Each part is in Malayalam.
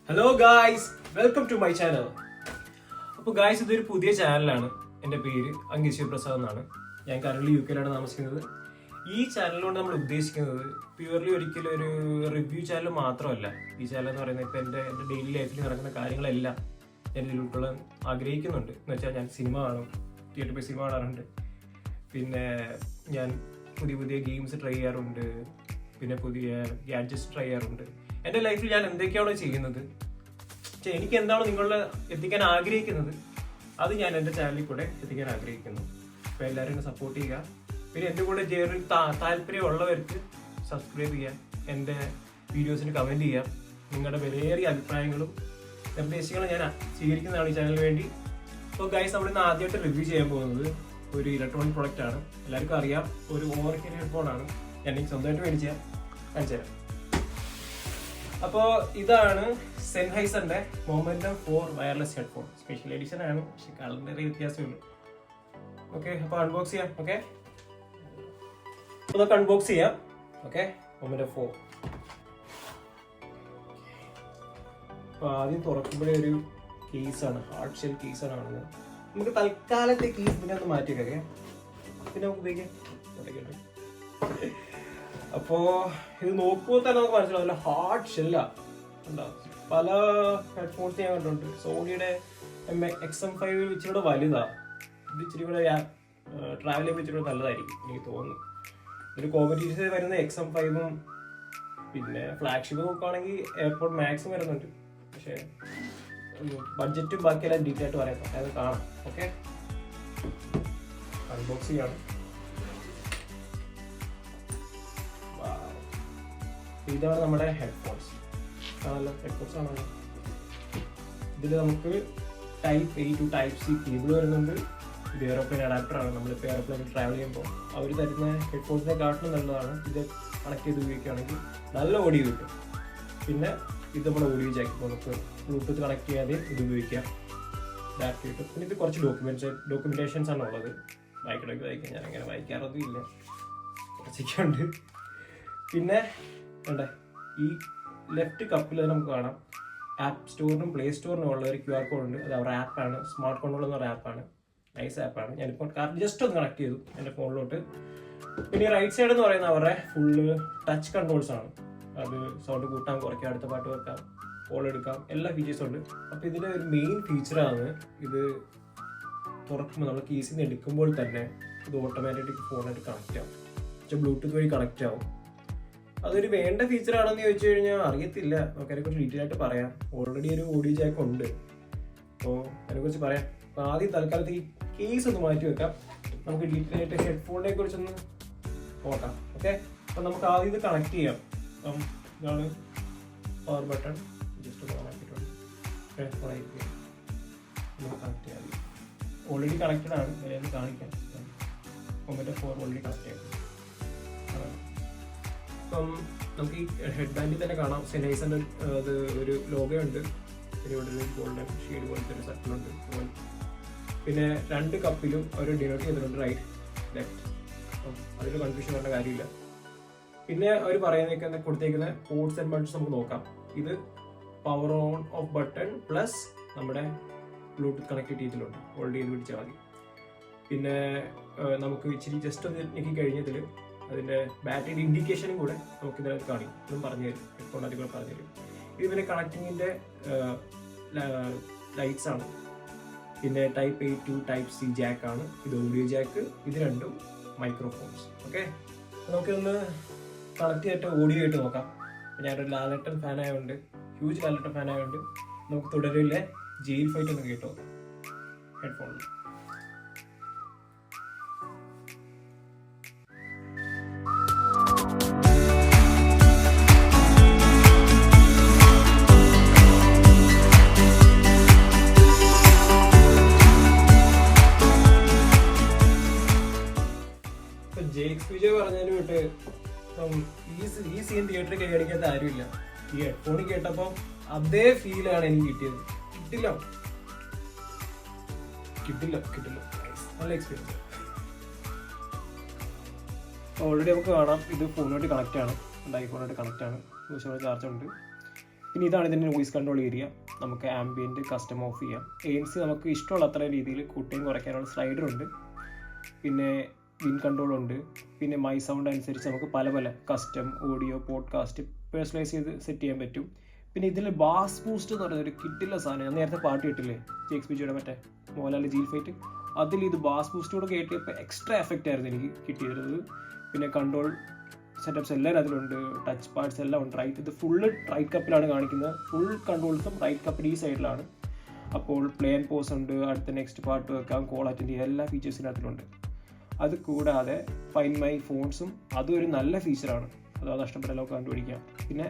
Hello guys, welcome to my channel. അപ്പോൾ ഗായ്സ്, ഇതൊരു പുതിയ ചാനലാണ്. എൻ്റെ പേര് അങ്കിത് ശിവപ്രസാദ് എന്നാണ്. ഞാൻ കറന്റ് UK-ലാണ് താമസിക്കുന്നത്. ഈ ചാനലിലൂടെ നമ്മൾ ഉദ്ദേശിക്കുന്നത് പ്യുവർലി ഒരിക്കലും ഒരു റിവ്യൂ ചാനൽ മാത്രമല്ല. ഈ ചാനൽ എന്ന് പറയുന്നത് ഇപ്പോൾ എൻ്റെ ഡെയിലി ലൈഫിൽ നടക്കുന്ന കാര്യങ്ങളെല്ലാം ഞാൻ ഇതിൽ ഉൾക്കൊള്ളാൻ ആഗ്രഹിക്കുന്നുണ്ട്. എന്ന് വെച്ചാൽ ഞാൻ സിനിമ കാണും, തിയേറ്ററിൽ പോയി സിനിമ കാണാറുണ്ട്. പിന്നെ ഞാൻ പുതിയ പുതിയ ഗെയിംസ് ട്രൈ ചെയ്യാറുണ്ട്. പിന്നെ പുതിയ ഗാഡ്ജറ്റ്സ് ട്രൈ ചെയ്യാറുണ്ട്. എൻ്റെ ലൈഫിൽ ഞാൻ എന്തൊക്കെയാണോ ചെയ്യുന്നത്, എനിക്ക് എന്താണോ നിങ്ങളെ എത്തിക്കാൻ ആഗ്രഹിക്കുന്നത്, അത് ഞാൻ എൻ്റെ ചാനലിൽ കൂടെ എത്തിക്കാൻ ആഗ്രഹിക്കുന്നു. അപ്പോൾ എല്ലാവരും എന്നെ സപ്പോർട്ട് ചെയ്യുക. പിന്നെ എൻ്റെ കൂടെ ജേർണൽ താല്പര്യമുള്ളവർക്ക് സബ്സ്ക്രൈബ് ചെയ്യാം, എൻ്റെ വീഡിയോസിന് കമൻറ്റ് ചെയ്യാം. നിങ്ങളുടെ വിലയേറിയ അഭിപ്രായങ്ങളും നിർദ്ദേശങ്ങളും ഞാൻ സ്വീകരിക്കുന്നതാണ് ഈ ചാനലിന് വേണ്ടി. അപ്പോൾ ഗൈസ്, നമ്മളിന്ന് ആദ്യമായിട്ട് റിവ്യൂ ചെയ്യാൻ പോകുന്നത് ഒരു ഇലക്ട്രോണിക് പ്രോഡക്റ്റ് ആണ്. എല്ലാവർക്കും അറിയാം, ഒരു ഓവർ ഹിയർ ഹെഡ്ഫോണാണ്. ഞാൻ എനിക്ക് സ്വന്തമായിട്ട് മേടിച്ച കാണിച്ചു തരാം. അപ്പോൾ ഇതാണ് സെൻഹൈസറിന്റെ momentum 4 wireless headphone. Special edition ആണ്, പക്ഷെ കളറിന്റെ വ്യത്യാസമുള്ളൂ. ഓക്കെ, അപ്പോൾ അൺബോക്സ് ചെയ്യാം. ഓക്കെ, നമുക്ക് അൺബോക്സ് ചെയ്യാം. Okay, momentum 4. അപ്പോൾ ആദ്യം തുറക്കുമ്പോഴേ ഒരു കേസാണ്, ഹാർഡ് ഷെൽ കേസാണ് കാണുന്നത്. നമുക്ക് തൽക്കാലത്തേക്ക് ഈ പിന്നെ ഒന്ന് മാറ്റിയൊക്കെ പിന്നെ നമുക്ക് ഉപയോഗിക്കാം. അപ്പോ ഇത് നോക്കുമ്പോൾ തന്നെ നമുക്ക് മനസ്സിലാവില്ല, ഹാർഡ് ഷെല്ല ഉണ്ടാവും. പല ഹെഡ്ഫോൺസ് ഞാൻ കണ്ടിട്ടുണ്ട്. സോണിയുടെ XM5 ഇച്ചിരി കൂടെ വലുതാ. ഇത് ഇച്ചിരി കൂടെ ട്രാവൽ ചെയ്യുമ്പോൾ ഇച്ചിരി കൂടെ നല്ലതായിരിക്കും എനിക്ക് തോന്നുന്നു. ഒരു കോമ്പറ്റീഷനിൽ വരുന്ന XM5ഉം പിന്നെ ഫ്ലാഗ്ഷിപ്പ് നോക്കുകയാണെങ്കിൽ എയർപോർട്ട് മാക്സും വരുന്നുണ്ട്. പക്ഷേ ബഡ്ജറ്റും ബാക്കിയെല്ലാം ഡീറ്റെയിൽ ആയിട്ട് പറയാം, അത് കാണാം. ഓക്കെ, അൺബോക്സ് ചെയ്യാണ്. ഇതാണ് നമ്മുടെ ഹെഡ്ഫോൺസ് ആണല്ലോ. ഹെഡ്ഫോൺസ് ആണല്ലോ. ഇതിൽ നമുക്ക് Type A to Type C cable വരുന്നുണ്ട്. ഇത് എയറോപ്ലെയിൻ അഡാപ്റ്ററാണ്. നമ്മളിപ്പോൾ എയറോപ്ലെയിനിൽ ട്രാവൽ ചെയ്യുമ്പോൾ അവർ തരുന്ന ഹെഡ്ഫോൺസിനെ കാട്ടിലും നല്ലതാണ്. ഇത് കണക്ട് ചെയ്ത് ഉപയോഗിക്കുകയാണെങ്കിൽ നല്ല ഓഡിയോ കിട്ടും. പിന്നെ ഇത് നമ്മുടെ ഓഡിയോ ജാക്ക്, നമുക്ക് ബ്ലൂടൂത്ത് കണക്ട് ചെയ്യാതെ ഇത് ഉപയോഗിക്കാം. ബാറ്ററി കിട്ടും. പിന്നെ ഇത് കുറച്ച് ഡോക്യുമെന്റേഷൻസ് ആണ് ഉള്ളത്. വായിക്കണമെങ്കിൽ വായിക്കാം. ഞാൻ അങ്ങനെ വായിക്കാറൊന്നും ഇല്ല, കുറച്ചൊക്കെ ഉണ്ട്. പിന്നെ ഉണ്ട് ഈ ലെഫ്റ്റ് കപ്പിൽ നമുക്ക് കാണാം ആപ്പ് സ്റ്റോറിനും പ്ലേ സ്റ്റോറിനും ഉള്ള ഒരു QR കോഡ് ഉണ്ട്. അത് അവരുടെ ആപ്പാണ്, സ്മാർട്ട് കൺട്രോൾ എന്ന ഒരു ആപ്പാണ്. നൈസ് ആപ്പാണ്. ഞാനിപ്പോൾ ജസ്റ്റ് ഒന്ന് കണക്ട് ചെയ്തു എൻ്റെ ഫോണിലോട്ട്. പിന്നെ ഈ റൈറ്റ് സൈഡ് എന്ന് പറയുന്നത് അവരുടെ ഫുള്ള് ടച്ച് കൺട്രോൾസ് ആണ്. അത് സൗണ്ട് കൂട്ടാം, കുറയ്ക്കാം, അടുത്ത പാട്ട് വെക്കാം, കോൾ എടുക്കാം, എല്ലാ ഫീച്ചേഴ്സും ഉണ്ട്. അപ്പോൾ ഇതിൻ്റെ ഒരു മെയിൻ ഫീച്ചറാണ് ഇത് തുറക്കുമ്പോൾ നമ്മൾ കീസിൽ നിന്ന് എടുക്കുമ്പോൾ തന്നെ ഇത് ഓട്ടോമാറ്റിക് ഫോണായിട്ട് കണക്റ്റ് ആവും. പക്ഷേ ബ്ലൂടൂത്ത് വഴി കണക്റ്റ് ആവും. അതൊരു വേണ്ട ഫീച്ചർ ആണെന്ന് ചോദിച്ചു കഴിഞ്ഞാൽ അറിയത്തില്ല. നമുക്ക് അതിനെക്കുറിച്ച് ഡീറ്റെയിൽ ആയിട്ട് പറയാം. ഓൾറെഡി ഒരു ഓഡിയോ ജാക്ക് ഉണ്ട്, അപ്പോൾ അതിനെക്കുറിച്ച് പറയാം. അപ്പോൾ ആദ്യം തൽക്കാലത്ത് ഈ കേസ് ഒന്ന് മാറ്റി വെക്കാം. നമുക്ക് ഡീറ്റെയിൽ ആയിട്ട് ഹെഡ്ഫോണിനെ കുറിച്ചൊന്ന് നോക്കാം. ഓക്കെ, അപ്പോൾ നമുക്ക് ആദ്യം ഇത് കണക്ട് ചെയ്യാം. ഇതാണ് പവർ ബട്ടൺ. ജസ്റ്റ് ഒന്ന് കണക്റ്റിട്ടുണ്ട്. കണക്ട് ചെയ്യാം. ഓൾറെഡി കണക്റ്റഡ് ആണ്. ഞാൻ കാണിക്കാം. മൊമെന്റം 4 ഓൾറെഡി കണക്ട് ചെയ്യാം. അപ്പം നമുക്ക് ഈ ഹെഡ് ബാൻഡിൽ തന്നെ കാണാം സെൻഹൈസറിൻ്റെ അത് ഒരു ലോഗോ ഉണ്ട്. പിന്നെ ഇവിടെ ഒരു ഗോൾഡൻ ഷെയ്ഡ് പോലത്തെ ഒരു സർക്കിളുണ്ട്. പിന്നെ 2 കപ്പിലും ഒരു ഡിനോട്ട് ചെയ്തിട്ടുണ്ട്, റൈറ്റ് ലെഫ്റ്റ്. അപ്പം അതിൽ കൺഫ്യൂഷൻ വരേണ്ട കാര്യമില്ല. പിന്നെ അവർ പറയുന്നതൊക്കെ കൊടുത്തേക്കുന്ന പോർട്സ് ആൻഡ് ബട്ടൺസ് നമുക്ക് നോക്കാം. ഇത് power on of button plus നമ്മുടെ ബ്ലൂടൂത്ത് കണക്ടിവിറ്റി ഇതിലുണ്ട്. ഹോൾഡ് ചെയ്ത് പിടിച്ചാൽ മതി. പിന്നെ നമുക്ക് ഇച്ചിരി ജസ്റ്റ് ഒന്ന് ഞെക്കി കഴിഞ്ഞതിൽ അതിൻ്റെ ബാറ്ററിയുടെ ഇൻഡിക്കേഷനും കൂടെ നമുക്ക് ഇതിനകത്ത് കാണിക്കും. ഇതും പറഞ്ഞു തരും, ഹെഡ്ഫോൺ അതിൽ കൂടെ പറഞ്ഞു തരും. ഇത് പിന്നെ കണക്റ്റിങ്ങിൻ്റെ ലൈറ്റ്സ് ആണ്. പിന്നെ Type A to Type C Jack ആണ്. ഇത് ഓഡിയോ ജാക്ക്. ഇത് രണ്ടും മൈക്രോഫോൺസ്. ഓക്കെ, നമുക്കിതൊന്ന് കണക്ട് ചെയ്തിട്ട് ഓഡിയോ ആയിട്ട് നോക്കാം. ഞാനൊരു ലാലേട്ടൻ ഫാൻ ആയതുകൊണ്ട്, ഹ്യൂജ് ലാലേട്ടൻ ഫാൻ ആയതുകൊണ്ട് നമുക്ക് തുടരിലെ ജയിൽ ഫൈറ്റ് ഒന്ന് കേട്ടോ ഹെഡ്ഫോണിൽ. പറഞ്ഞതിന് വിട്ട് ഈ സീൻ തിയേറ്ററിൽ കൈയടിക്കാത്ത ആരുമില്ല. ഈ ഹെഡ്ഫോണിൽ കേട്ടപ്പോൾ അതേ ഫീലാണ് എനിക്ക് കിട്ടിയത്. കിട്ടില്ല നല്ല എക്സ്പീരിയൻസ്. ഓൾറെഡി നമുക്ക് കാണാം ഇത് ഫോണുമായിട്ട് കണക്റ്റ് ആണ്. ഐഫോണായിട്ട് കണക്റ്റ് ആണ്. ചാർജ് ഉണ്ട്. പിന്നെ ഇതാണ് ഇതിൻ്റെ വോയിസ് കൺട്രോൾ ഏരിയ. നമുക്ക് ആംബിയൻറ്റ് കസ്റ്റം ഓഫ് ചെയ്യാം. ANC നമുക്ക് ഇഷ്ടമുള്ള അത്ര രീതിയിൽ കൂട്ടുകയും കുറയ്ക്കാനുള്ള സ്ലൈഡർ ഉണ്ട്. പിന്നെ വിൻ കൺട്രോൾ ഉണ്ട്. പിന്നെ മൈ സൗണ്ട് അനുസരിച്ച് നമുക്ക് പല പല കസ്റ്റം ഓഡിയോ പോഡ്കാസ്റ്റ് പേഴ്സണലൈസ് ചെയ്ത് സെറ്റ് ചെയ്യാൻ പറ്റും. പിന്നെ ഇതിൽ ബാസ് ബൂസ്റ്റ് എന്ന് പറയുന്ന ഒരു കിട്ടില്ല സാധനം. ഞാൻ നേരത്തെ പാട്ട് കിട്ടില്ലേ JXBGയുടെ മറ്റേ മോഹൻലാൽ ജീൽ ഫൈറ്റ്, അതിൽ ഇത് ബാസ് ബൂസ്റ്റോടെ കേട്ടിയപ്പോൾ എക്സ്ട്രാ എഫക്റ്റ് ആയിരുന്നു എനിക്ക് കിട്ടിയിരുന്നത്. പിന്നെ കൺട്രോൾ സെറ്റപ്സ് എല്ലാം അതിലുണ്ട്, ടച്ച് പാഡ്സ് എല്ലാം ഉണ്ട്. ഇത് ഫുള്ള് റൈറ്റ് കപ്പിലാണ് കാണിക്കുന്നത്. ഫുൾ കൺട്രോൾസും റൈറ്റ് കപ്പിൽ ഈ സൈഡിലാണ്. അപ്പോൾ പ്ലേ ആൻഡ് പോസ് ഉണ്ട്, അടുത്ത നെക്സ്റ്റ് പാട്ട് വെക്കാം, കോൾ അറ്റൻഡ് ചെയ്യാം, എല്ലാ ഫീച്ചേഴ്സിനും അതിലുണ്ട്. അത് കൂടാതെ ഫൈൻഡ് മൈ ഫോൺസും അതും ഒരു നല്ല ഫീച്ചറാണ്. അത് നഷ്ടപ്പെട്ടല്ലോ കണ്ടുപിടിക്കാം. പിന്നെ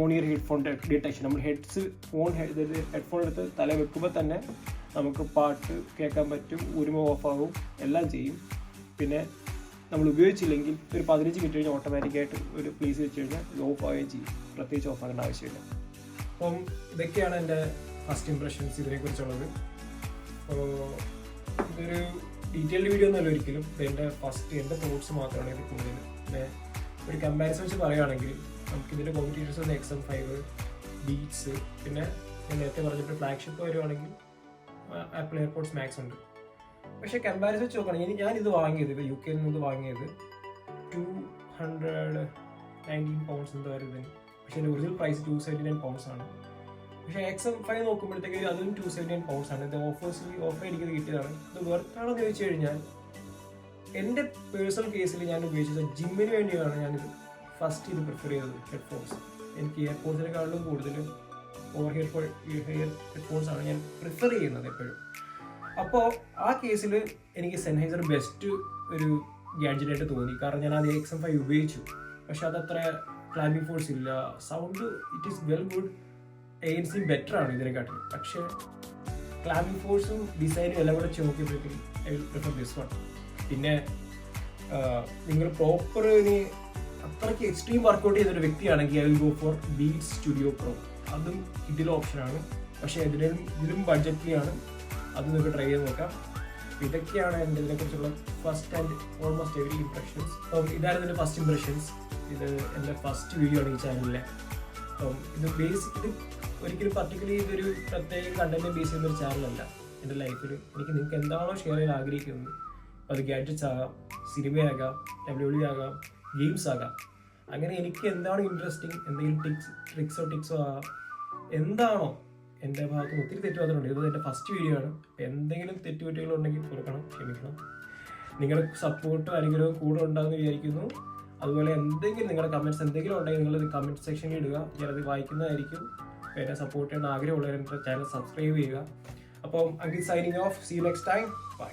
ഓൺ ഇയർ ഹെഡ്ഫോൺ ഡിറ്റക്ഷൻ. നമ്മൾ ഹെഡ്ഫോൺ എടുത്ത് തല വെക്കുമ്പോൾ തന്നെ നമുക്ക് പാട്ട് കേൾക്കാൻ പറ്റും, ഉരുമ ഓഫാകും, എല്ലാം ചെയ്യും. പിന്നെ നമ്മൾ ഉപയോഗിച്ചില്ലെങ്കിൽ ഒരു 15 മിനിറ്റ് കഴിഞ്ഞാൽ ഓട്ടോമാറ്റിക്കായിട്ട് ഒരു പ്ലേസ് വെച്ച് കഴിഞ്ഞാൽ ഇത് ഓഫ് ആവുകയും ചെയ്യും. പ്രത്യേകിച്ച് ഓഫ് ആക്കേണ്ട ആവശ്യമില്ല. അപ്പം ഇതൊക്കെയാണ് എൻ്റെ ഫസ്റ്റ് ഇംപ്രഷൻസ് ഇതിനെക്കുറിച്ചുള്ളത്. അപ്പോൾ ഇതൊരു ഡീറ്റെയിൽഡ് വീഡിയോ ഒന്നുമല്ല ഒരിക്കലും. എൻ്റെ തോട്ട്സ് മാത്രമാണ് ഇത് കൂടുതൽ. പിന്നെ ഒരു കമ്പാരിസൺ വെച്ച് പറയുകയാണെങ്കിൽ നമുക്കിതിൻ്റെ കോമ്പറ്റീഷൻസ് ഒന്ന് XM5, ബീറ്റ്സ്, പിന്നെ ഞാൻ നേരത്തെ പറഞ്ഞിട്ട് ഫ്ലാഗ്ഷിപ്പ് വരുവാണെങ്കിൽ ആപ്പിൾ എയർപോഡ്സ് മാക്സ് ഉണ്ട്. പക്ഷേ കമ്പാരിസൺ വെച്ച് നോക്കുകയാണെങ്കിൽ ഞാനിത് വാങ്ങിയത് UK നിന്ന് വാങ്ങിയത് 219 പൗണ്ട്സ് എന്തായിരുന്നു. പക്ഷേ എൻ്റെ ഒറിജിനൽ പ്രൈസ് 279 പൗണ്ട്സ് ആണ്. പക്ഷേ XM5 നോക്കുമ്പോഴത്തേക്ക് അതും 279 പൗണ്ട്സ് ആണ്. ഇത് ഓഫർ എനിക്കത് കിട്ടിയതാണ്. ഇത് വെർത്താണെന്ന് ചോദിച്ചു കഴിഞ്ഞാൽ എൻ്റെ പേഴ്സണൽ കേസിൽ ഞാൻ ഉപയോഗിച്ചത് ജിമ്മിന് വേണ്ടിയാണ് ഞാനിത് ഫസ്റ്റ് ഇത് പ്രിഫർ ചെയ്തത്. ഹെഡ്ഫോൺസ് എനിക്ക് ഇയർപോഡ്സിനെക്കാളും കൂടുതലും ഹെഡ്ഫോൺസ് ആണ് ഞാൻ പ്രിഫർ ചെയ്യുന്നത് എപ്പോഴും. അപ്പോൾ ആ കേസിൽ എനിക്ക് സെൻഹൈസർ ബെസ്റ്റ് ഒരു ഗാഡ്ജറ്റായിട്ട് തോന്നി. കാരണം ഞാൻ അത് XM5 ഉപയോഗിച്ചു. പക്ഷെ അതത്ര ക്ലാമ്പിംഗ് ഫോഴ്സ് ഇല്ല, sound it is well good, ANC better ആണ് ഇതിനെക്കാട്ടിൽ. പക്ഷേ ക്ലാമ്പിംഗ് ഫോഴ്സും ഡിസൈനും എല്ലാം കൂടെ നോക്കിയപ്പോഴത്തേക്കും I will prefer this one. പിന്നെ നിങ്ങൾ പ്രോപ്പർ ഇനി അത്രയ്ക്ക് എക്സ്ട്രീം വർക്കൗട്ട് ചെയ്തൊരു വ്യക്തിയാണെങ്കിൽ ഐ വിൽ ഗോ ഫോർ ബീറ്റ്സ് സ്റ്റുഡിയോ പ്രോ. അതും ഇതിലെ ഓപ്ഷനാണ്. പക്ഷേ ഇതിലും ബഡ്ജറ്റ്ലിയാണ്. അത് നിങ്ങൾക്ക് ട്രൈ ചെയ്ത് നോക്കാം. ഇതൊക്കെയാണ് എൻ്റെ ഇതിനെക്കുറിച്ചുള്ള first and almost every impressions. അപ്പം ഇതായിരുന്നു എൻ്റെ ഫസ്റ്റ് ഇംപ്രഷൻസ്. ഇത് എൻ്റെ ഫസ്റ്റ് വീഡിയോ ആണ് ഈ ചാനലിലെ. അപ്പം ഇത് ഒരിക്കലും പർട്ടിക്കുലർലി ഇതൊരു പ്രത്യേക കണ്ടന്റ് ബേസ് ചെയ്യുന്നൊരു ചാനലല്ല. എൻ്റെ ലൈഫിൽ നിങ്ങൾക്ക് എന്താണോ ഷെയർ ചെയ്യാൻ ആഗ്രഹിക്കുന്നത്, അത് ഗാഡ്ജറ്റ്സ് ആകാം, സിനിമയാകാം, WWE ആകാം, ഗെയിംസ് ആകാം, അങ്ങനെ എനിക്ക് എന്താണ് ഇൻട്രസ്റ്റിംഗ്, എന്തെങ്കിലും ട്രിക്സോ ആകാം, എന്താണോ എൻ്റെ ഭാഗത്ത് ഒത്തിരി തെറ്റുപാത്രമുണ്ട്. ഇത് എൻ്റെ ഫസ്റ്റ് വീഡിയോ ആണ്. എന്തെങ്കിലും തെറ്റുപറ്റുകളുണ്ടെങ്കിൽ ക്ഷമിക്കണം. നിങ്ങളുടെ സപ്പോർട്ടും അനുഗ്രഹവും കൂടെ ഉണ്ടാകുമെന്ന് വിചാരിക്കുന്നു. അതുപോലെ എന്തെങ്കിലും നിങ്ങളുടെ കമൻറ്റ്സ് എന്തെങ്കിലും ഉണ്ടെങ്കിൽ നിങ്ങളത് കമൻറ്റ് സെക്ഷനിൽ ഇടുക. ഞാനത് വായിക്കുന്നതായിരിക്കും. എന്നെ സപ്പോർട്ട് ചെയ്യാൻ ആഗ്രഹമുള്ളവർ എൻ്റെ ചാനൽ സബ്സ്ക്രൈബ് ചെയ്യുക. അപ്പം uncle signing off. See you next time. By.